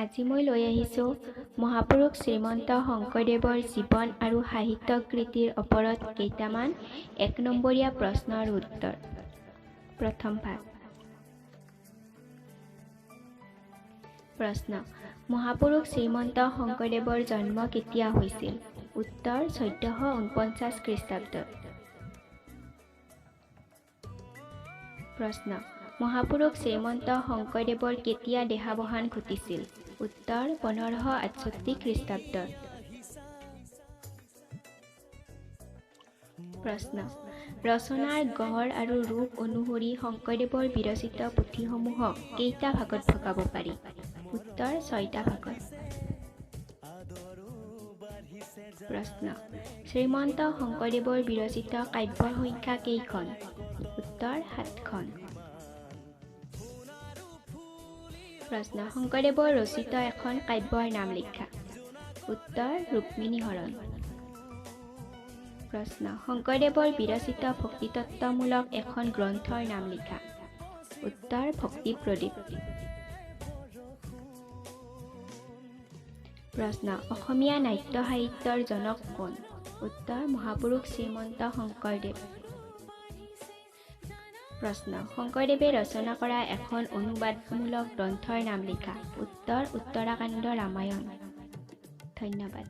আজি মই লৈ আহিছোঁ মহাপুৰুষ শ্ৰীমন্ত শংকৰদেৱৰ জীৱন আৰু সাহিত্য কৃতিৰ ওপৰত কেইটামান ১ নম্বৰীয়া প্ৰশ্ন আৰু উত্তৰ। প্ৰথম ভাগ। প্ৰশ্ন: মহাপুৰুষ শ্ৰীমন্ত শংকৰদেৱৰ জন্ম কেতিয়া হৈছিল? উত্তৰ: ১৪৪৯ খ্ৰীষ্টাব্দত। প্ৰশ্ন: মহাপুৰুষ শ্ৰীমন্ত শংকৰদেৱৰ কেতিয়া দেহাৱসান ঘটিছিল? উত্তৰ: ১৫৬৮ খ্ৰীষ্টাব্দত। প্ৰশ্ন: ৰচনাৰ গঢ় আৰু ৰূপ অনুসৰি শংকৰদেৱৰ বিৰচিত পুথিসমূহক কেইটা ভাগত ভগাব পাৰি? উত্তৰ: ৬টা ভাগত। প্ৰশ্ন: শ্ৰীমন্ত শংকৰদেৱৰ বিৰচিত কাব্যৰ সংখ্যা কেইখন? উত্তৰ: ৭খন। প্ৰশ্ন: শংকৰদেৱৰ ৰচিত এখন কাব্যৰ নাম লিখা। উত্তৰ: ৰুক্মিণী হৰণ। প্ৰশ্ন: শংকৰদেৱৰ বিৰচিত ভক্তিতত্ত্বমূলক এখন গ্ৰন্থৰ নাম লিখা। উত্তৰ: ভক্তি প্ৰদীপ। প্ৰশ্ন: অসমীয়া নাট্য সাহিত্যৰ জনক কোন? উত্তৰ: মহাপুৰুষ শ্ৰীমন্ত শংকৰদেৱ। প্ৰশ্ন: শংকৰদেৱে ৰচনা কৰা এখন অনুবাদমূলক গ্ৰন্থৰ নাম লিখা। উত্তৰ: উত্তৰাকাণ্ড ৰামায়ণ। ধন্যবাদ।